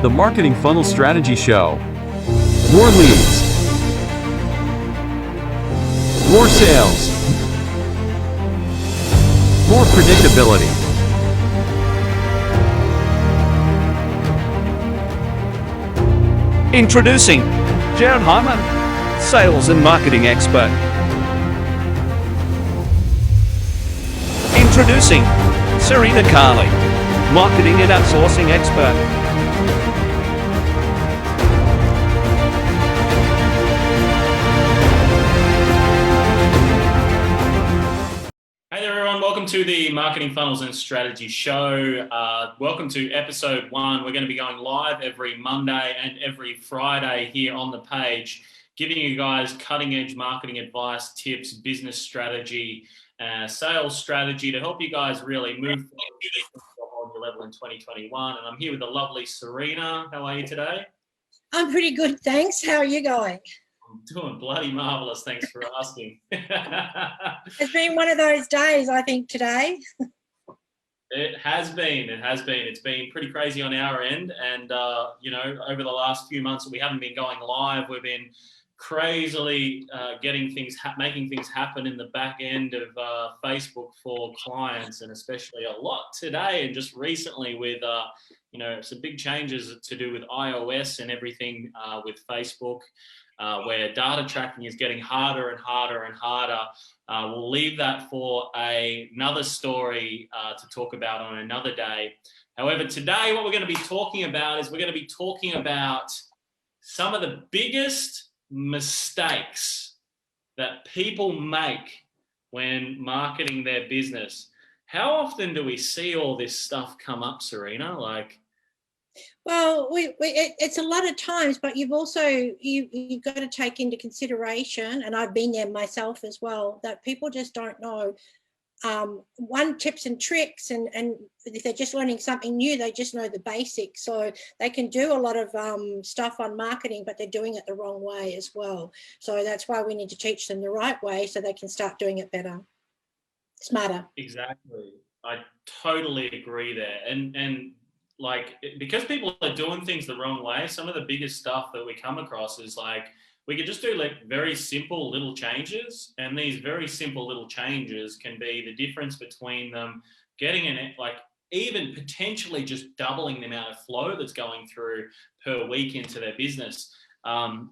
The Marketing Funnel Strategy Show. More leads. More sales. More predictability. Introducing Jared Hyman, sales and marketing expert. Introducing Serena Carley, marketing and outsourcing expert. Hey there, everyone. Welcome to the Marketing Funnels and Strategy Show. Welcome to episode 1. We're going to be going live every Monday and every Friday here on the page, giving you guys cutting-edge marketing advice, tips, business strategy, sales strategy to help you guys really move forward to a whole new level in 2021. And I'm here with the lovely Serena. How are you today? I'm pretty good, thanks. How are you going? I'm doing bloody marvelous. Thanks for asking. It's been one of those days, I think, today. It has been. It's been pretty crazy on our end. And, over the last few months that we haven't been going live, we've been crazily making things happen in the back end of Facebook for clients, and especially a lot today and just recently with, some big changes to do with iOS and everything with Facebook. Where data tracking is getting harder and harder and harder. We'll leave that for another story to talk about on another day. However, today what we're going to be talking about is some of the biggest mistakes that people make when marketing their business. How often do we see all this stuff come up, Serena? Well, it's a lot of times, but you've got to take into consideration, and I've been there myself as well, that people just don't know tips and tricks, and if they're just learning something new, they just know the basics. So they can do a lot of stuff on marketing, but they're doing it the wrong way as well. So that's why we need to teach them the right way so they can start doing it better, smarter. Exactly. I totally agree there. And because people are doing things the wrong way, some of the biggest stuff that we come across is we could just do very simple little changes, and these very simple little changes can be the difference between them getting even potentially just doubling the amount of flow that's going through per week into their business.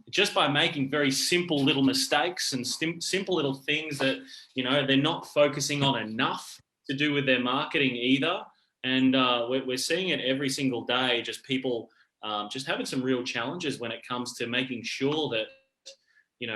Just by making very simple little mistakes and simple little things that, they're not focusing on enough to do with their marketing either. And we're seeing it every single day, just people just having some real challenges when it comes to making sure that,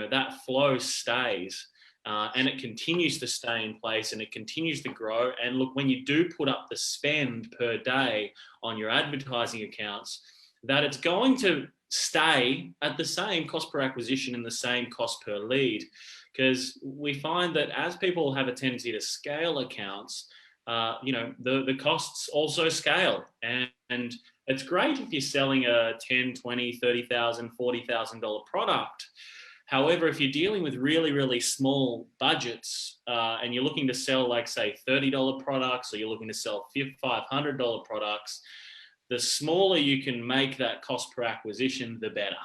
that flow stays and it continues to stay in place and it continues to grow. And look, when you do put up the spend per day on your advertising accounts, that it's going to stay at the same cost per acquisition and the same cost per lead. Because we find that as people have a tendency to scale accounts, the costs also scale, and it's great if you're selling a $10,000, $20,000, $30,000, $40,000 product. However, if you're dealing with really, really small budgets and you're looking to sell, say, $30 products, or you're looking to sell $500 products, the smaller you can make that cost per acquisition, the better.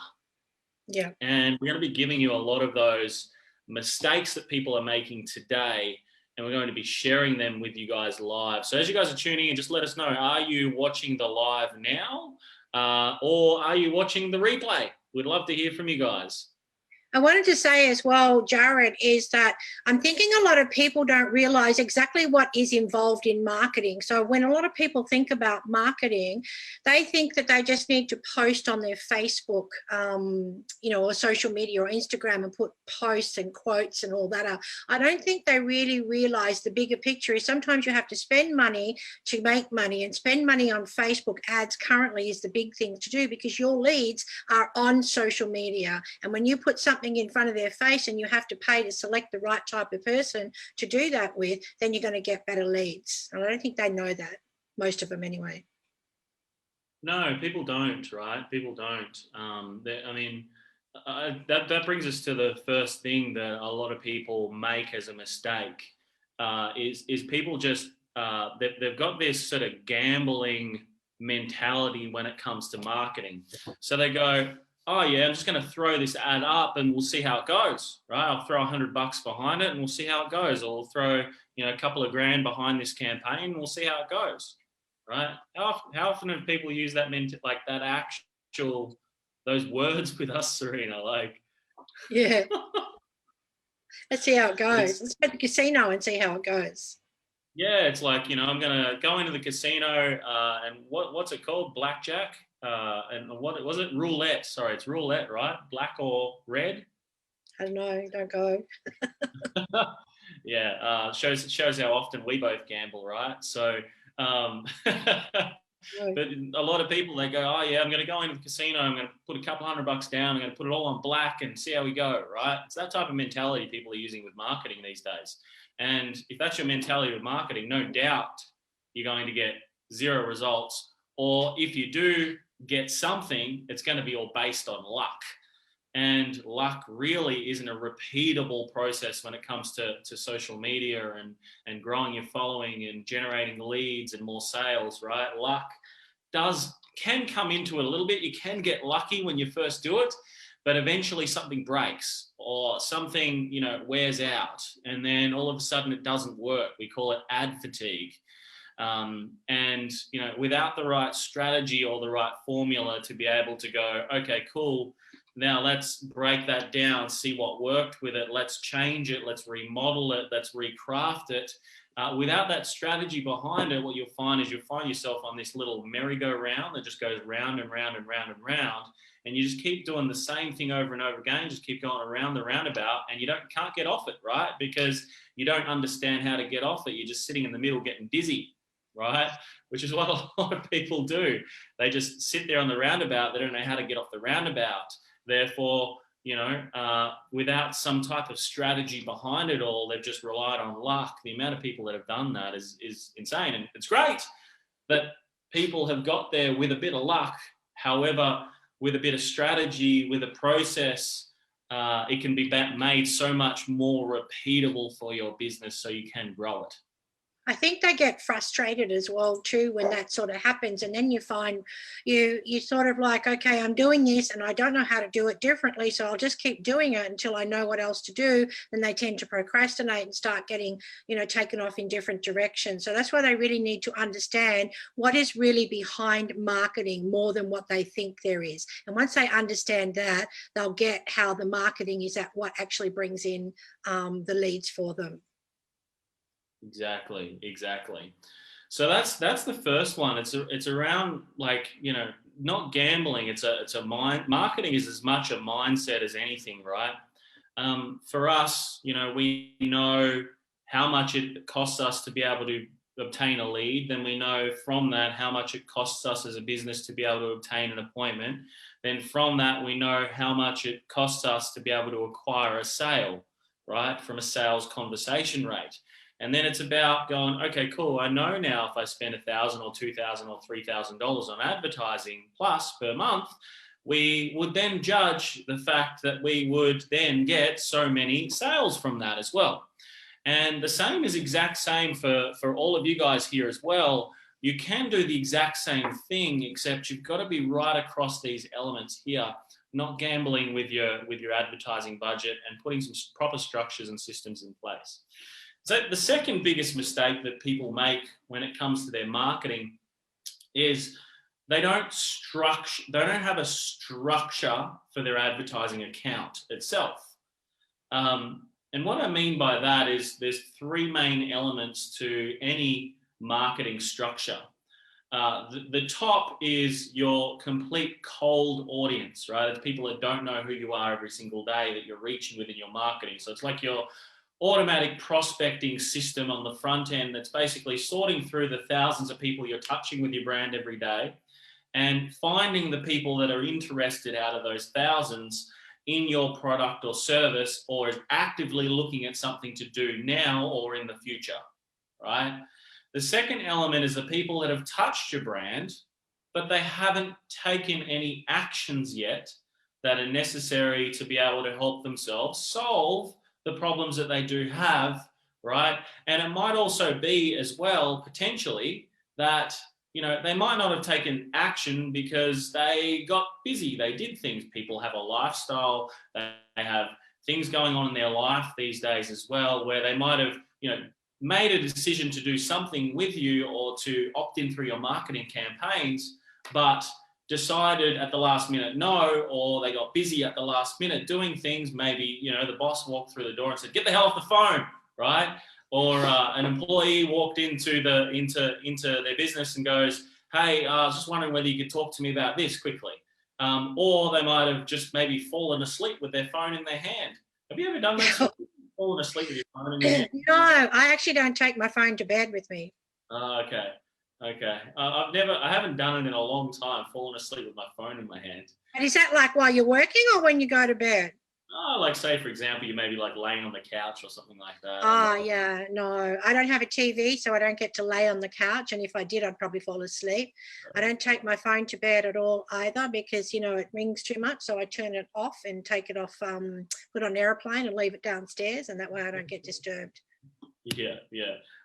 Yeah. And we're going to be giving you a lot of those mistakes that people are making today, and we're going to be sharing them with you guys live. So as you guys are tuning in, just let us know, are you watching the live now or are you watching the replay? We'd love to hear from you guys. I wanted to say as well, Jared, is that I'm thinking a lot of people don't realize exactly what is involved in marketing. So when a lot of people think about marketing, they think that they just need to post on their Facebook, or social media or Instagram and put posts and quotes and all that up. I don't think they really realize the bigger picture is sometimes you have to spend money to make money, and spend money on Facebook ads currently is the big thing to do, because your leads are on social media. And when you put something in front of their face and you have to pay to select the right type of person to do that with, then you're going to get better leads. And I don't think they know that, most of them anyway. No, people don't, right? People don't. That brings us to the first thing that a lot of people make as a mistake is people just they've got this sort of gambling mentality when it comes to marketing. So they go, oh yeah, I'm just going to throw this ad up and we'll see how it goes, right? I'll throw $100 behind it and we'll see how it goes. Or we'll throw, a couple of grand behind this campaign and we'll see how it goes, right? How often have people used that like that actual, those words with us, Serena? Like, yeah. Let's see how it goes. Let's go to the casino and see how it goes. Yeah, it's like, I'm going to go into the casino and what's it called? Blackjack? And what was it? Roulette. Sorry, it's roulette, right? Black or red? I don't know. Don't go. Yeah, shows how often we both gamble, right? So, but a lot of people, they go, oh yeah, I'm going to go into the casino. I'm going to put a couple $100 down. I'm going to put it all on black and see how we go, right? It's that type of mentality people are using with marketing these days. And if that's your mentality with marketing, no doubt you're going to get zero results. Or if you do get something, it's going to be all based on luck. And luck really isn't a repeatable process when it comes to social media and growing your following and generating leads and more sales, right? Luck can come into it a little bit. You can get lucky when you first do it, but eventually something breaks or something, wears out. And then all of a sudden it doesn't work. We call it ad fatigue. And without the right strategy or the right formula to be able to go, okay, cool. Now let's break that down, see what worked with it. Let's change it. Let's remodel it. Let's recraft it. Without that strategy behind it, what you'll find is you'll find yourself on this little merry-go-round that just goes round and round and round and round. And you just keep doing the same thing over and over again, just keep going around the roundabout and you can't get off it, right? Because you don't understand how to get off it. You're just sitting in the middle getting dizzy, right? Which is what a lot of people do. They just sit there on the roundabout. They don't know how to get off the roundabout. Therefore, without some type of strategy behind it all, they've just relied on luck. The amount of people that have done that is insane. And it's great that people have got there with a bit of luck. However, with a bit of strategy, with a process, it can be made so much more repeatable for your business so you can grow it. I think they get frustrated as well too when that sort of happens, and then you find you sort of like, okay, I'm doing this and I don't know how to do it differently, so I'll just keep doing it until I know what else to do. Then they tend to procrastinate and start getting, taken off in different directions. So that's why they really need to understand what is really behind marketing more than what they think there is. And once they understand that, they'll get how the marketing is at what actually brings in the leads for them. Exactly. So that's the first one. It's around not gambling. It's a mind. Marketing is as much a mindset as anything, right? For us, we know how much it costs us to be able to obtain a lead. Then we know from that how much it costs us as a business to be able to obtain an appointment. Then from that we know how much it costs us to be able to acquire a sale, right? From a sales conversation rate. And then it's about going, okay, cool. I know now if I spend $1,000 or $2,000 or $3,000 on advertising plus per month, we would then judge the fact that we would then get so many sales from that as well. And the same is exact same for all of you guys here as well. You can do the exact same thing, except you've got to be right across these elements here, not gambling with your advertising budget and putting some proper structures and systems in place. So the second biggest mistake that people make when it comes to their marketing is they don't have a structure for their advertising account itself. And what I mean by that is there's three main elements to any marketing structure. The top is your complete cold audience, right? It's people that don't know who you are every single day that you're reaching within your marketing. So it's like your automatic prospecting system on the front end that's basically sorting through the thousands of people you're touching with your brand every day and finding the people that are interested out of those thousands in your product or service, or is actively looking at something to do now or in the future, right? The second element is the people that have touched your brand, but they haven't taken any actions yet that are necessary to be able to help themselves solve the problems that they do have, right? And it might also be as well, potentially, that, you know, they might not have taken action because they got busy. They did things. People have a lifestyle. They have things going on in their life these days as well, where they might have, you know, made a decision to do something with you or to opt in through your marketing campaigns, but decided at the last minute no, or they got busy at the last minute doing things. Maybe, you know, the boss walked through the door and said, "Get the hell off the phone," right? Or an employee walked into their business and goes, "Hey, I was just wondering whether you could talk to me about this quickly." Or they might have just maybe fallen asleep with their phone in their hand. Have you ever done that? Fallen asleep with your phone in your hand? No, I actually don't take my phone to bed with me. Okay. I haven't done it in a long time, fallen asleep with my phone in my hand. And is that like while you're working or when you go to bed? Like say, for example, you may be like laying on the couch or something like that. Oh, yeah, no. I don't have a TV, so I don't get to lay on the couch. And if I did, I'd probably fall asleep. I don't take my phone to bed at all either because, you know, it rings too much. So I turn it off and take it off, put on airplane and leave it downstairs. And that way I don't get disturbed. Yeah.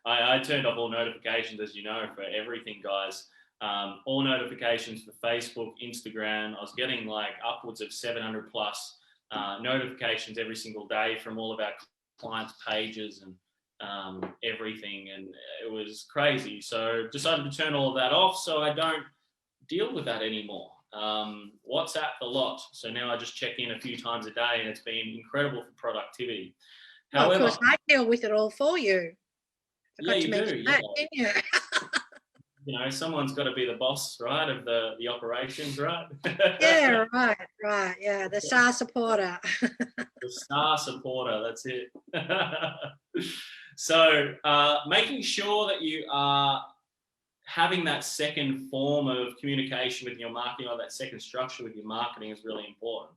I turned off all notifications, as you know, for everything, guys. All notifications for Facebook, Instagram. I was getting like upwards of 700 plus notifications every single day from all of our clients' pages and everything, and it was crazy. So decided to turn all of that off so I don't deal with that anymore. WhatsApp a lot, so now I just check in a few times a day, and it's been incredible for productivity. However, well, of course, I deal with it all for you. Yeah, you do. That, yeah. You know, someone's got to be the boss, right, of the operations, right? Yeah, right. Yeah, the star supporter. The star supporter, that's it. So making sure that you are having that second form of communication with your marketing, or that second structure with your marketing, is really important.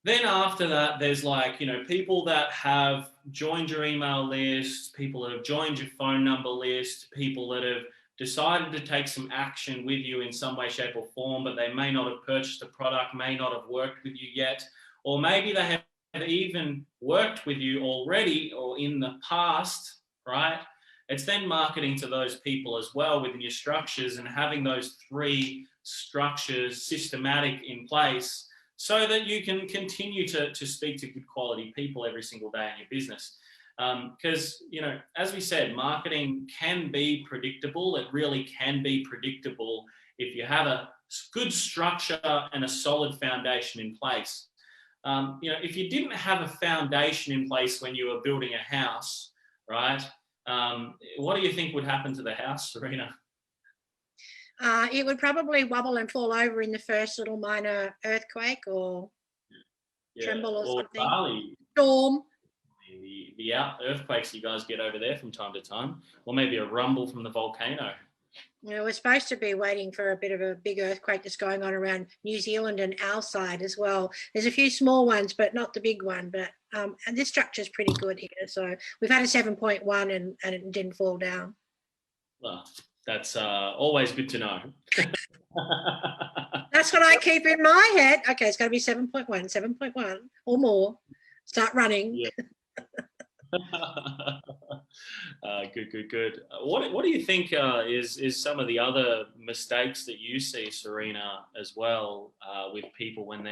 Then after that, there's like, you know, people that have joined your email list, people that have joined your phone number list, people that have decided to take some action with you in some way, shape or form, but they may not have purchased a product, may not have worked with you yet, or maybe they have even worked with you already or in the past, right? It's then marketing to those people as well within your structures, and having those three structures systematic in place so that you can continue to speak to good quality people every single day in your business. Because, you know, as we said, marketing can be predictable. It really can be predictable if you have a good structure and a solid foundation in place. You know, if you didn't have a foundation in place when you were building a house, right? What do you think would happen to the house, Serena? It would probably wobble and fall over in the first little minor earthquake or tremble or something. Bali. Storm. The earthquakes you guys get over there from time to time, or maybe a rumble from the volcano. You know, we're supposed to be waiting for a bit of a big earthquake that's going on around New Zealand and our side as well. There's a few small ones, but not the big one. But and this structure is pretty good here. So we've had a 7.1 and it didn't fall down. Well, that's always good to know. That's what I keep in my head. Okay, it's got to be 7.1 or more. Start running. Yeah. Good. What do you think is some of the other mistakes that you see, Serena, as well with people when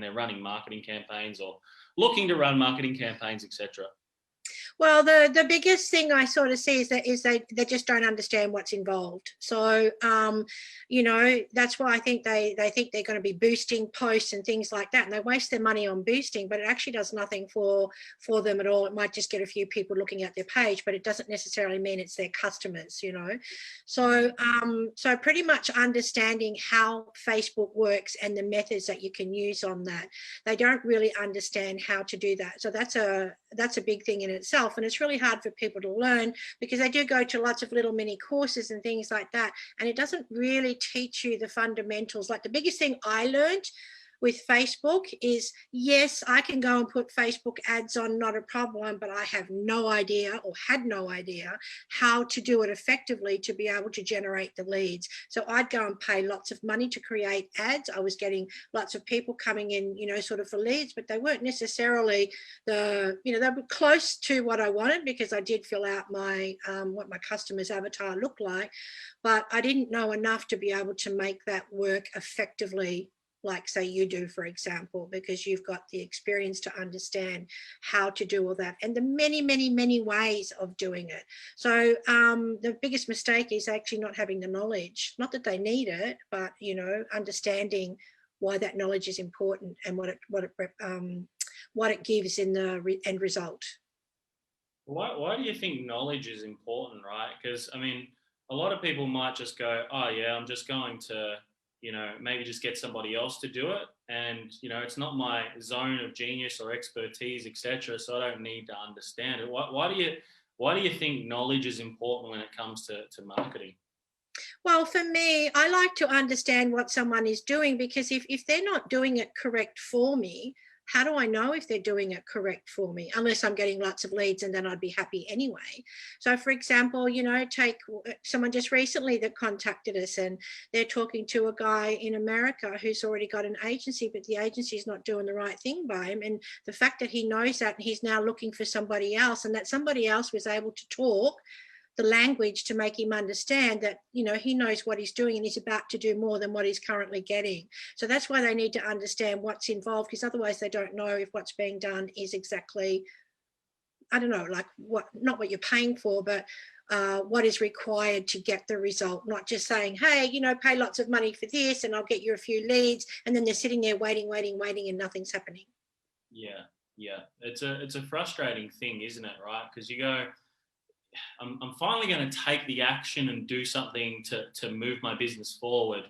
they're running marketing campaigns or looking to run marketing campaigns, etc.? Well, the biggest thing I sort of see is they just don't understand what's involved. So, you know, that's why I think they think they're going to be boosting posts and things like that, and they waste their money on boosting, but it actually does nothing for them at all. It might just get a few people looking at their page, but it doesn't necessarily mean it's their customers, you know. So, so pretty much understanding how Facebook works and the methods that you can use on that. They don't really understand how to do that. So that's a big thing in itself, and it's really hard for people to learn because they do go to lots of little mini courses and things like that, and it doesn't really teach you the fundamentals. Like the biggest thing I learned with Facebook is, yes, I can go and put Facebook ads on, not a problem, but I have no idea or had no idea how to do it effectively to be able to generate the leads. So I'd go and pay lots of money to create ads. I was getting lots of people coming in, you know, sort of for leads, but they weren't necessarily they were close to what I wanted, because I did fill out my what my customer's avatar looked like, but I didn't know enough to be able to make that work effectively, like say you do, for example, because you've got the experience to understand how to do all that and the many ways of doing it. So the biggest mistake is actually not having the knowledge, not that they need it, but, you know, understanding why that knowledge is important and what it gives in the end result. Why do you think knowledge is important, right? Because, I mean, a lot of people might just go, oh, yeah, I'm just going to, you know, maybe just get somebody else to do it. And, you know, it's not my zone of genius or expertise, etc. So I don't need to understand it. Why do you think knowledge is important when it comes to marketing? Well, for me, I like to understand what someone is doing, because if they're not doing it correct for me, how do I know if they're doing it correct for me? Unless I'm getting lots of leads, and then I'd be happy anyway. So for example, you know, take someone just recently that contacted us, and they're talking to a guy in America who's already got an agency, but the agency is not doing the right thing by him. And the fact that he knows that, and he's now looking for somebody else, and that somebody else was able to talk the language to make him understand that, you know, he knows what he's doing and he's about to do more than what he's currently getting. So that's why they need to understand what's involved, because otherwise they don't know if what's being done is exactly, I don't know, like not what you're paying for, but what is required to get the result. Not just saying, hey, you know, pay lots of money for this and I'll get you a few leads, and then they're sitting there waiting and nothing's happening. Yeah. It's a frustrating thing, isn't it, right? Because you go, I'm finally going to take the action and do something to move my business forward.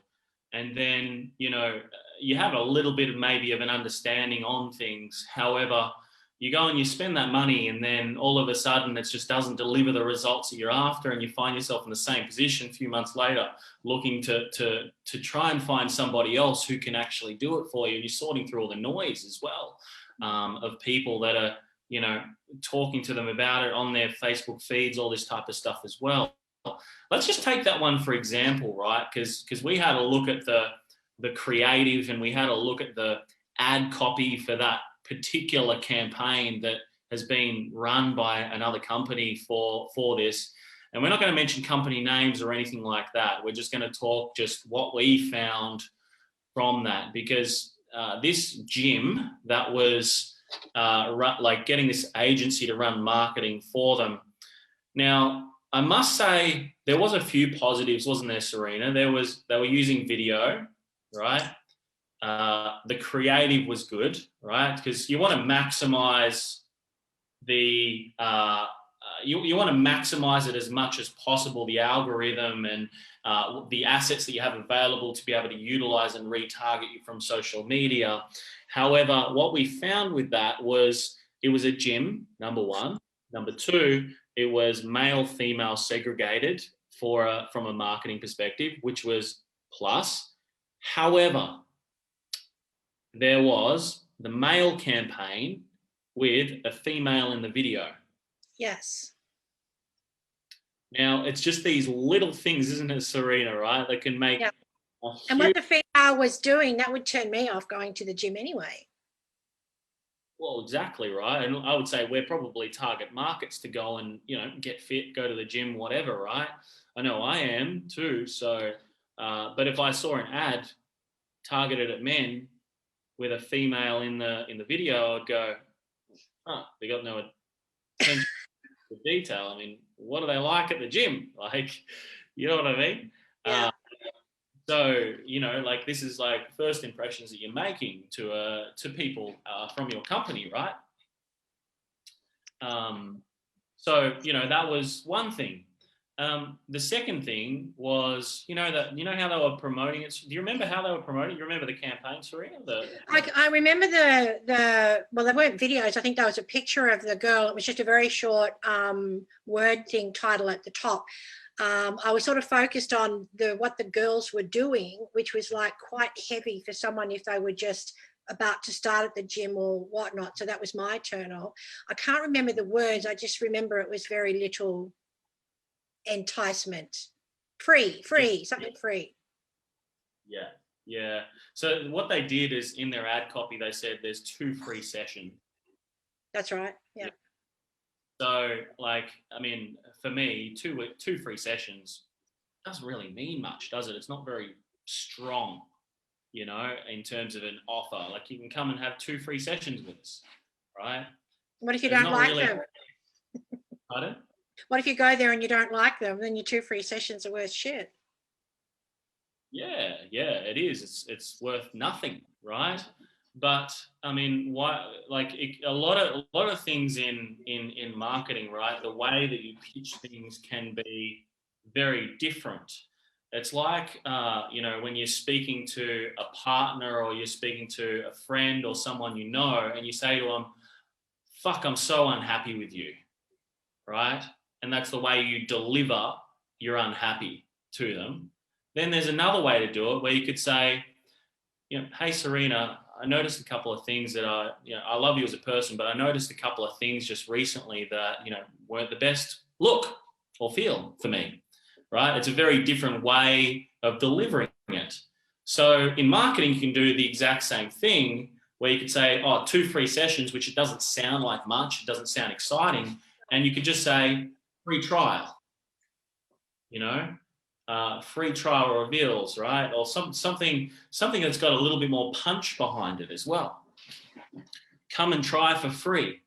And then, you know, you have a little bit of maybe of an understanding on things. However, you go and you spend that money, and then all of a sudden it just doesn't deliver the results that you're after, and you find yourself in the same position a few months later, looking to try and find somebody else who can actually do it for you. And you're sorting through all the noise as well of people that are, you know, talking to them about it on their Facebook feeds, all this type of stuff as well. Let's just take that one for example, right? Because we had a look at the creative, and we had a look at the ad copy for that particular campaign that has been run by another company for this. And we're not going to mention company names or anything like that. We're just going to talk just what we found from that, because this gym that was like getting this agency to run marketing for them. Now, I must say there was a few positives, wasn't there, Serena? They were using video, right? The creative was good, right? Because you want to maximize the you want to maximize it as much as possible, the algorithm and the assets that you have available to be able to utilize and retarget you from social media. However, what we found with that was it was a gym, number one. Number two, it was male-female segregated from a marketing perspective, which was plus. However, there was the male campaign with a female in the video. Yes. Now, it's just these little things, isn't it, Serena, right, that can make... Yep. And what the female was doing, that would turn me off going to the gym anyway. Well, exactly, right. And I would say we're probably target markets to go and, you know, get fit, go to the gym, whatever, right? I know I am too. So, but if I saw an ad targeted at men with a female in the video, I'd go, oh, they got no attention to detail. I mean, what do they like at the gym? Like, you know what I mean? Yeah. So, you know, like this is like first impressions that you're making to people from your company, right? So, you know, that was one thing. The second thing was, you know how they were promoting it. Do you remember how they were promoting? You remember the campaign, Serena? I remember well, they weren't videos. I think there was a picture of the girl. It was just a very short word thing title at the top. I was sort of focused on what the girls were doing, which was like quite heavy for someone if they were just about to start at the gym or whatnot. So that was my turn off. I can't remember the words. I just remember it was very little enticement. Free, something free. Yeah. So what they did is in their ad copy, they said there's 2 free sessions. That's right. Yeah. So, like, I mean, for me, 2 free sessions doesn't really mean much, does it? It's not very strong, you know, in terms of an offer. Like, you can come and have 2 free sessions with us, right? What if you There's don't not like really- them? Pardon? What if you go there and you don't like them? Then your 2 free sessions are worth shit. Yeah, it is. It's worth nothing, right? But I mean, why? Like a lot of things in marketing, right? The way that you pitch things can be very different. It's like you know, when you're speaking to a partner or you're speaking to a friend or someone you know, and you say to them, "Fuck, I'm so unhappy with you," right? And that's the way you deliver you're unhappy to them. Then there's another way to do it where you could say, you know, "Hey Serena, I noticed a couple of things that I love you as a person, but I noticed a couple of things just recently that, you know, weren't the best look or feel for me," right? It's a very different way of delivering it. So in marketing, you can do the exact same thing where you could say, "Oh, 2 free sessions," which it doesn't sound like much, it doesn't sound exciting. And you could just say, "Free trial," you know? Free trial reveals, right? Or something that's got a little bit more punch behind it as well. Come and try for free,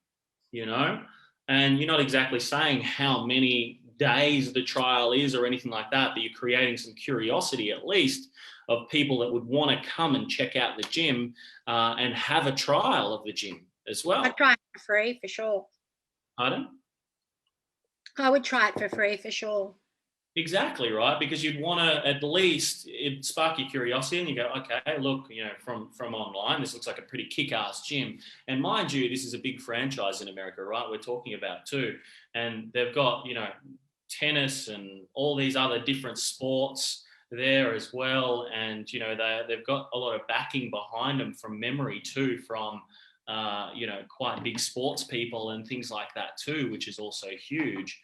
you know? And you're not exactly saying how many days the trial is or anything like that, but you're creating some curiosity at least of people that would want to come and check out the gym and have a trial of the gym as well. I'd try it for free for sure. Pardon? I would try it for free for sure. Exactly, right? Because you'd want to at least it spark your curiosity and you go, okay, look, you know, from online, this looks like a pretty kick-ass gym. And mind you, this is a big franchise in America, right? We're talking about too. And they've got, you know, tennis and all these other different sports there as well. And, you know, they've got a lot of backing behind them from memory too, from, you know, quite big sports people and things like that too, which is also huge.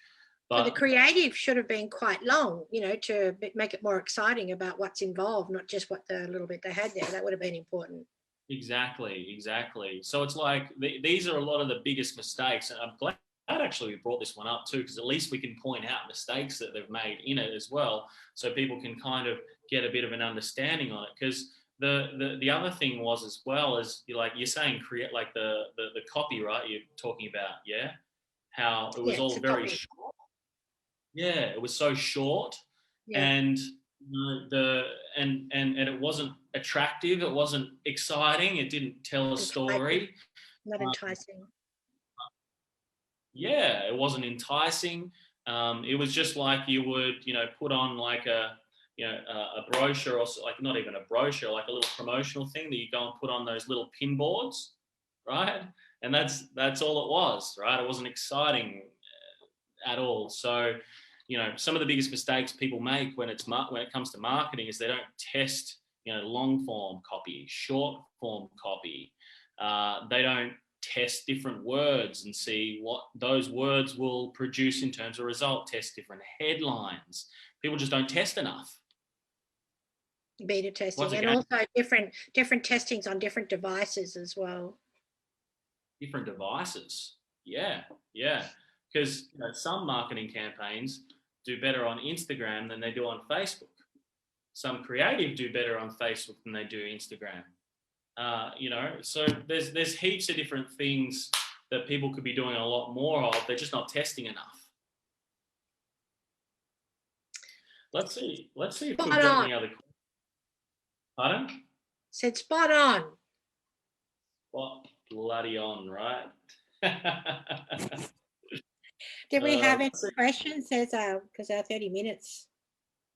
So the creative should have been quite long, you know, to make it more exciting about what's involved, not just what the little bit they had there. That would have been important. Exactly. So it's like these are a lot of the biggest mistakes. And I'm glad actually we brought this one up too, because at least we can point out mistakes that they've made in it as well, so people can kind of get a bit of an understanding on it. Because the other thing was as well as you're saying create like the copy, right? You're talking about, yeah, how it was all very short. Yeah, it was so short, and and it wasn't attractive. It wasn't exciting. It didn't tell a story. Not enticing. Yeah, it wasn't enticing. It was just like you would, you know, put on like a brochure, or like not even a brochure, like a little promotional thing that you go and put on those little pin boards, right? And that's all it was, right? It wasn't exciting at all. So, you know, some of the biggest mistakes people make when it comes to marketing is they don't test, you know, long form copy, short form copy. They don't test different words and see what those words will produce in terms of result. Test different headlines. People just don't test enough. Beta testing, and also different testings on different devices as well. Different devices, yeah. Because, you know, some marketing campaigns do better on Instagram than they do on Facebook. Some creative do better on Facebook than they do Instagram. You know, so there's heaps of different things that people could be doing a lot more of. They're just not testing enough. Let's see if we've got any other. Pardon? Said spot on. What bloody on, right? Did we have any questions? Because our 30 minutes.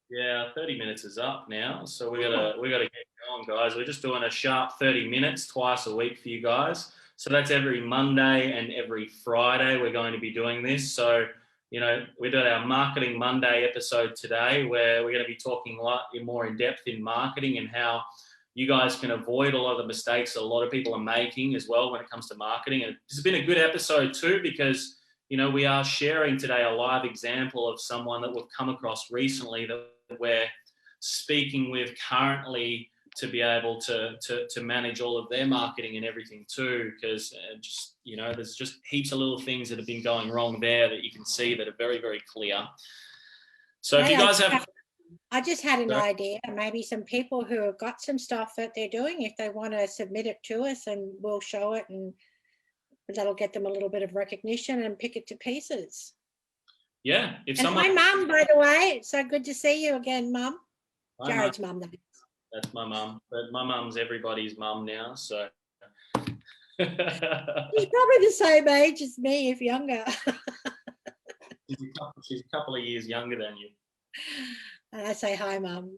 Yeah, 30 minutes is up now, so we gotta get going, guys. We're just doing a sharp 30 minutes twice a week for you guys. So that's every Monday and every Friday we're going to be doing this. So, you know, we did our Marketing Monday episode today, where we're going to be talking a lot more in depth in marketing and how you guys can avoid a lot of the mistakes that a lot of people are making as well when it comes to marketing. And this has been a good episode too, because, you know, we are sharing today a live example of someone that we've come across recently that we're speaking with currently to be able to manage all of their marketing and everything too, because just, you know, there's just heaps of little things that have been going wrong there that you can see that are very, very clear. So if you guys have... I just had an idea, maybe some people who have got some stuff that they're doing, if they want to submit it to us and we'll show it, and that'll get them a little bit of recognition and pick it to pieces. Yeah. If and someone... hi, Mum, by the way. It's so good to see you again, Mum. Hi, Jared's mum. That's my mum. But my mum's everybody's mum now, so... She's probably the same age as me, if younger. She's a couple of years younger than you. And I say hi, Mum.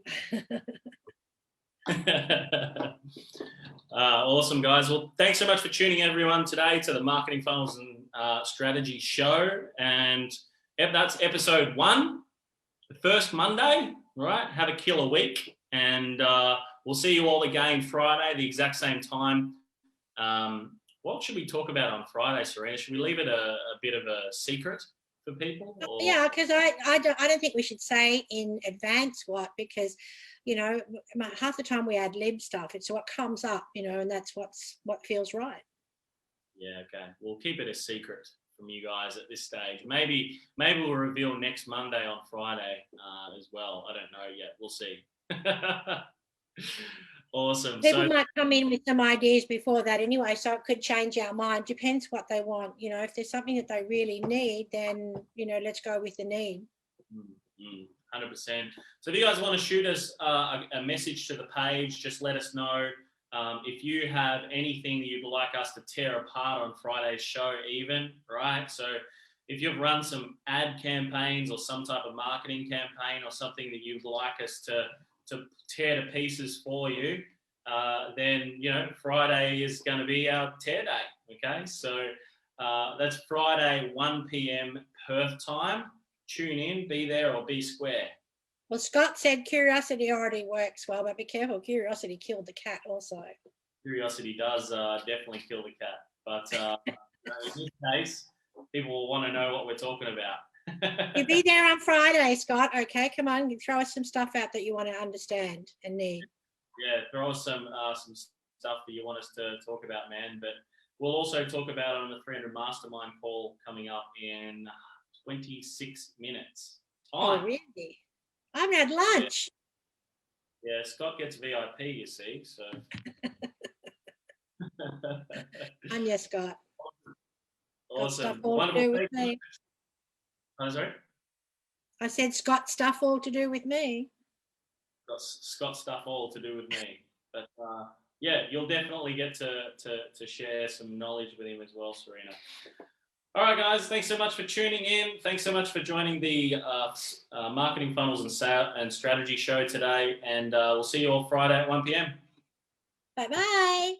Awesome, guys. Well, thanks so much for tuning in, everyone, today to the Marketing Funnels and Strategy Show. And that's episode 1, the first Monday, right? Have a killer week. And we'll see you all again Friday, the exact same time. What should we talk about on Friday, Serena? Should we leave it a bit of a secret for people? Or? Yeah, because I don't think we should say in advance what, because, you know, half the time we add lib stuff. It's what comes up, you know, and that's what feels right. Yeah, okay. We'll keep it a secret from you guys at this stage. Maybe we'll reveal next Monday on Friday as well. I don't know yet. We'll see. Awesome. People might come in with some ideas before that anyway, so it could change our mind. Depends what they want. You know, if there's something that they really need, then, you know, let's go with the need. 100%. So if you guys want to shoot us a message to the page, just let us know. If you have anything that you'd like us to tear apart on Friday's show even, right? So if you've run some ad campaigns or some type of marketing campaign or something that you'd like us to tear to pieces for you, then, you know, Friday is going to be our tear day, okay? So that's Friday, 1 p.m. Perth time. Tune in, be there or be square. Well, Scott said curiosity already works well, but be careful, curiosity killed the cat also. Curiosity does definitely kill the cat, but in this case, people will want to know what we're talking about. You'll be there on Friday, Scott. Okay, come on, throw us some stuff out that you want to understand and need. Yeah, throw us some stuff that you want us to talk about, man. But we'll also talk about it on the 300 Mastermind call coming up in 26 minutes. Oh, really? I haven't had lunch. Yeah, Scott gets VIP, you see, so. I'm yes, Scott. Awesome. Wonderful. Oh, sorry? I said Scott stuff all to do with me. Got Scott stuff all to do with me. But yeah, you'll definitely get to share some knowledge with him as well, Serena. All right, guys, thanks so much for tuning in. Thanks so much for joining the Marketing Funnels and Strategy Show today. And we'll see you all Friday at 1 p.m. Bye-bye.